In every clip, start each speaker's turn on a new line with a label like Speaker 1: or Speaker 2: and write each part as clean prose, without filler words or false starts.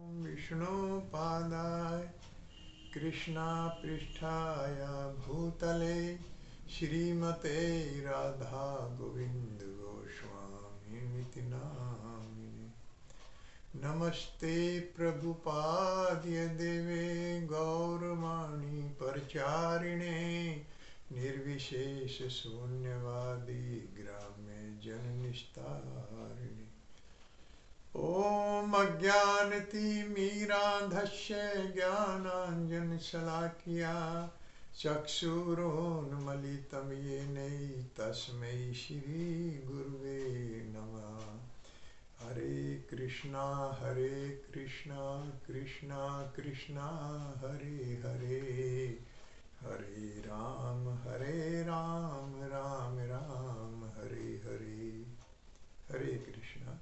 Speaker 1: विष्णुपादाय कृष्णापृष्ठाय भूतले श्रीमते राधा गोविंद गोस्वामिनिति नामिने। नमस्ते प्रभुपाद्य देवे गौरवाणी परचारिणे निर्विशेष शून्यवादी ग्राम्य जननिस्तारिणे। ओम अज्ञानतिमिरान्धस्य ज्ञानाञ्जनशलाकया चक्षुरुन्मीलितं येन तस्मै श्रीगुरुवे नमः। हरे कृष्णा कृष्णा कृष्णा हरे हरे, हरे राम राम राम हरे हरे। हरे कृष्णा।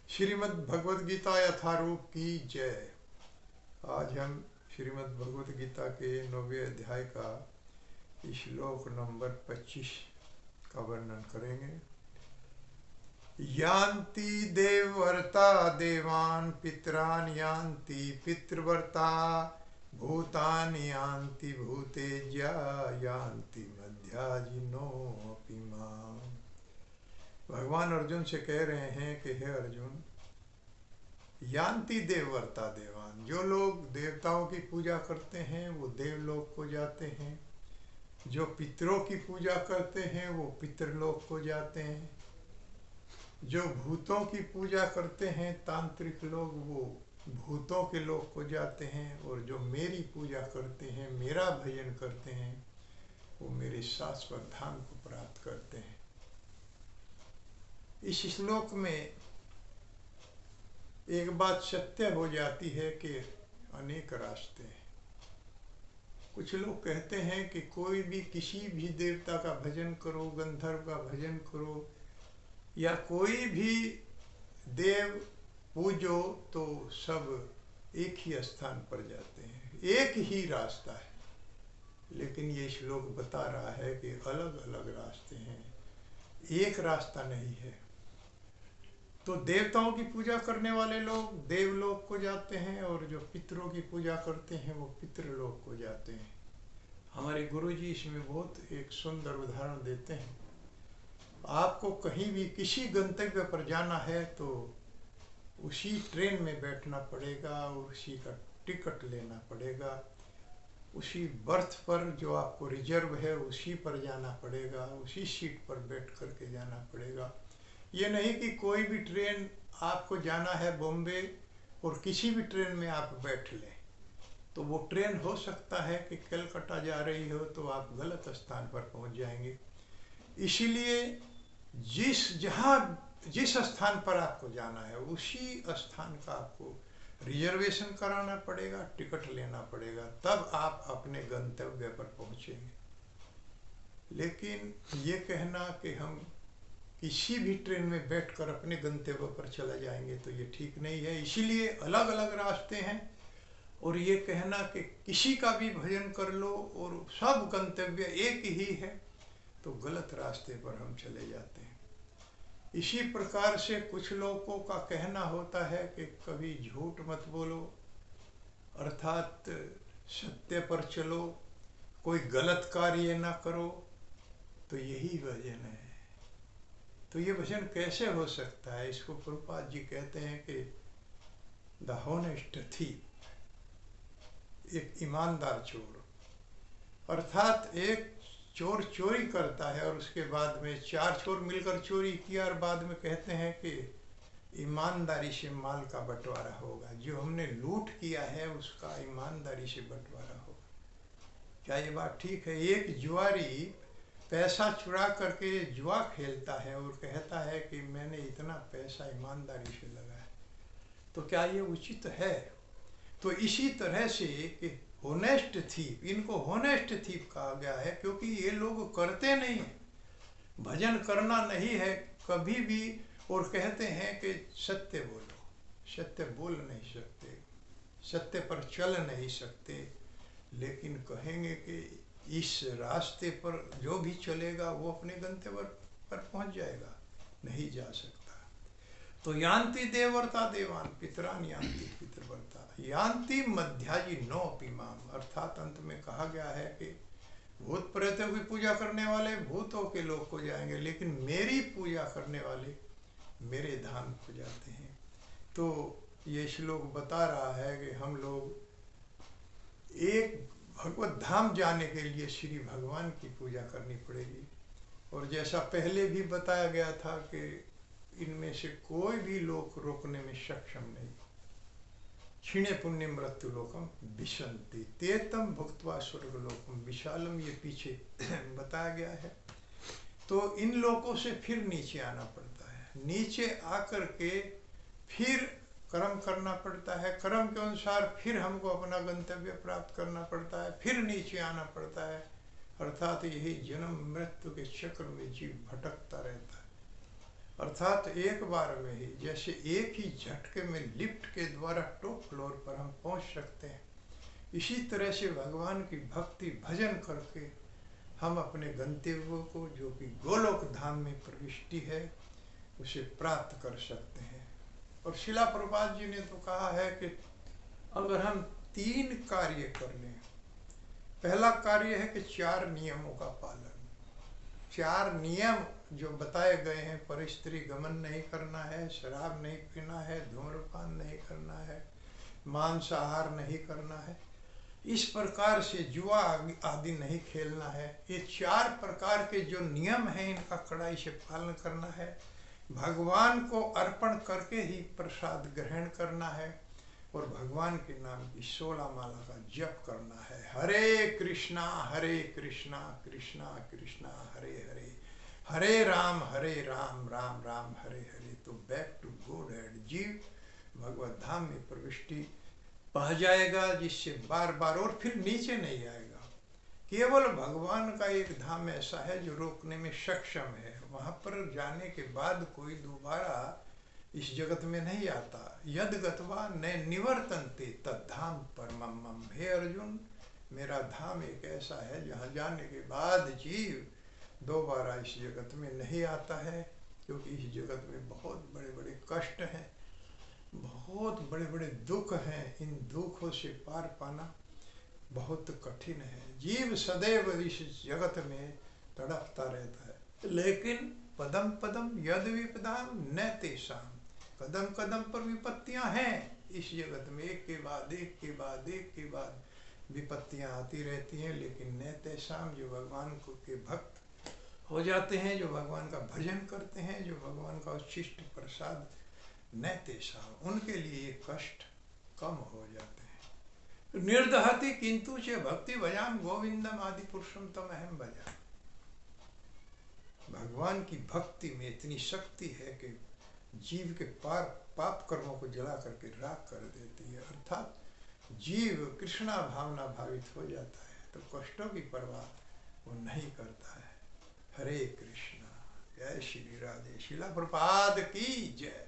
Speaker 1: श्रीमद् भगवद गीता यथारूप की जय। आज हम श्रीमद् भगवद गीता के 9वें अध्याय का श्लोक नंबर 25 का वर्णन करेंगे। यान्ति देववर्ता देवान् पितरान् यान्ति पितृवर्ता भूतानि यान्ति भूतेज्या यान्ति मध्याजिनोऽपि माम्। भगवान अर्जुन से कह रहे हैं कि हे अर्जुन, यान्ति देववर्ता देवान, जो लोग देवताओं की पूजा करते हैं वो देवलोक को जाते हैं, जो पितरों की पूजा करते हैं वो पितरलोक को जाते हैं, जो भूतों की पूजा करते हैं तांत्रिक लोग वो भूतों के लोक को जाते हैं, और जो मेरी पूजा करते हैं मेरा भजन करते हैं वो मेरे शाश्वत धाम को प्राप्त करते हैं। इस श्लोक में एक बात सत्य हो जाती है कि अनेक रास्ते हैं। कुछ लोग कहते हैं कि कोई भी किसी भी देवता का भजन करो, गंधर्व का भजन करो या कोई भी देव पूजो तो सब एक ही स्थान पर जाते हैं, एक ही रास्ता है। लेकिन ये श्लोक बता रहा है कि अलग अलग रास्ते हैं, एक रास्ता नहीं है। तो देवताओं की पूजा करने वाले लोग देवलोक को जाते हैं और जो पितरों की पूजा करते हैं वो पितृलोक को जाते हैं। हमारे गुरुजी इसमें बहुत एक सुंदर उदाहरण देते हैं। आपको कहीं भी किसी गंतव्य पर जाना है तो उसी ट्रेन में बैठना पड़ेगा, उसी का टिकट लेना पड़ेगा, उसी बर्थ पर जो आपको रिजर्व है उसी पर जाना पड़ेगा, उसी सीट पर बैठ करके जाना पड़ेगा। ये नहीं कि कोई भी ट्रेन आपको जाना है बॉम्बे और किसी भी ट्रेन में आप बैठ लें, तो वो ट्रेन हो सकता है कि कलकत्ता जा रही हो तो आप गलत स्थान पर पहुंच जाएंगे। इसीलिए जिस स्थान पर आपको जाना है उसी स्थान का आपको रिजर्वेशन कराना पड़ेगा, टिकट लेना पड़ेगा, तब आप अपने गंतव्य पर पहुंचेंगे। लेकिन ये कहना कि हम किसी भी ट्रेन में बैठकर अपने गंतव्य पर चला जाएंगे तो ये ठीक नहीं है। इसीलिए अलग अलग रास्ते हैं, और ये कहना कि किसी का भी भजन कर लो और सब गंतव्य एक ही है तो गलत रास्ते पर हम चले जाते हैं। इसी प्रकार से कुछ लोगों का कहना होता है कि कभी झूठ मत बोलो, अर्थात सत्य पर चलो, कोई गलत कार्य ना करो, तो यही भजन है। तो ये भजन कैसे हो सकता है? इसको प्रभुपाद जी कहते हैं कि द हॉनेस्ट थीफ, एक ईमानदार चोर, अर्थात एक चोर चोरी करता है और उसके बाद में 4 चोर मिलकर चोरी किया और बाद में कहते हैं कि ईमानदारी से माल का बंटवारा होगा, जो हमने लूट किया है उसका ईमानदारी से बंटवारा होगा। क्या ये बात ठीक है? एक जुआरी पैसा चुरा करके जुआ खेलता है और कहता है कि मैंने इतना पैसा ईमानदारी से लगाया, तो क्या ये उचित है? तो इसी तरह से कि होनेस्ट थीफ, इनको होनेस्ट थीफ कहा गया है क्योंकि ये लोग करते नहीं हैं, भजन करना नहीं है कभी भी, और कहते हैं कि सत्य बोलो, सत्य बोल नहीं सकते, सत्य पर चल नहीं सकते, लेकिन कहेंगे कि इस रास्ते पर जो भी चलेगा वो अपने गंतव्य पर पहुंच जाएगा, नहीं जा सकता। तो यान्ति देवर्ता देवान पितरान यान्ति पितृवर्ता यान्ति मध्याजी नो पिमाम, अर्थात अंत में कहा गया है कि भूत प्रेतों की पूजा करने वाले भूतों के लोक को जाएंगे, लेकिन मेरी पूजा करने वाले मेरे धाम को जाते हैं। तो ये श्लोक बता रहा है कि हम लोग एक भगवत धाम जाने के लिए श्री भगवान की पूजा करनी पड़ेगी। और जैसा पहले भी बताया गया था कि इनमें से कोई भी लोक रोकने में सक्षम नहीं। क्षीणे पुण्य मृत्यु लोकम विशंति तेतम भुक्त्वा स्वर्ग लोकम विशालम, ये पीछे बताया गया है। तो इन लोकों से फिर नीचे आना पड़ता है, नीचे आकर के फिर कर्म करना पड़ता है, कर्म के अनुसार फिर हमको अपना गंतव्य प्राप्त करना पड़ता है, फिर नीचे आना पड़ता है। अर्थात यही जन्म मृत्यु के चक्र में जीव भटकता रहता है। अर्थात एक बार में ही, जैसे एक ही झटके में लिफ्ट के द्वारा टॉप फ्लोर पर हम पहुंच सकते हैं, इसी तरह से भगवान की भक्ति भजन करके हम अपने गंतव्य को, जो कि गोलोक धाम में प्रविष्टि है, उसे प्राप्त कर सकते हैं। और शिला प्रभुपाद जी ने तो कहा है कि अगर हम 3 कार्य कर लें, पहला कार्य है कि 4 नियमों का पालन। 4 नियम जो बताए गए हैं, परस्त्री गमन नहीं करना है, शराब नहीं पीना है, धूम्रपान नहीं करना है, मांसाहार नहीं करना है, इस प्रकार से जुआ आदि नहीं खेलना है। ये 4 प्रकार के जो नियम हैं, इनका कड़ाई से पालन करना है। भगवान को अर्पण करके ही प्रसाद ग्रहण करना है और भगवान के नाम की 16 माला का जप करना है। हरे कृष्णा कृष्णा कृष्णा हरे हरे, हरे राम राम राम हरे हरे। तो बैक टू गॉड हेड जीव भगवत धाम में प्रविष्टि पा जाएगा, जिससे बार बार और फिर नीचे नहीं आएगा। केवल भगवान का एक धाम ऐसा है जो रोकने में सक्षम है। वहां पर जाने के बाद कोई दोबारा इस जगत में नहीं आता। यद गत्वा न निवर्तन्ते तद्धाम परमम मम। हे अर्जुन, मेरा धाम एक ऐसा है जहाँ जाने के बाद जीव दोबारा इस जगत में नहीं आता है, क्योंकि इस जगत में बहुत बड़े बड़े कष्ट हैं, बहुत बड़े बड़े दुख हैं। इन दुखों से पार पाना बहुत कठिन है। जीव सदैव इस जगत में तड़पता रहता है, लेकिन पदम पदम यद विपदाम न तेषाम, कदम कदम पर विपत्तियां हैं इस जगत में, एक के बाद एक के बाद एक के बाद विपत्तियां आती रहती हैं। लेकिन न तेषाम, जो भगवान को के भक्त हो जाते हैं, जो भगवान का भजन करते हैं, जो भगवान का उच्छिष्ट प्रसाद न तेषाम, उनके लिए ये कष्ट कम हो जाते हैं। निर्दहति किंतु च भक्ति भजाम गोविंदम आदि पुरुषम तम अहम भजा। भगवान की भक्ति में इतनी शक्ति है कि जीव के पाप कर्मों को जला करके राख कर देती है। अर्थात जीव कृष्णा भावना भावित हो जाता है, तो कष्टों की परवाह वो नहीं करता है। हरे कृष्णा, जय श्री राधे। शिला प्रभुपाद की जय।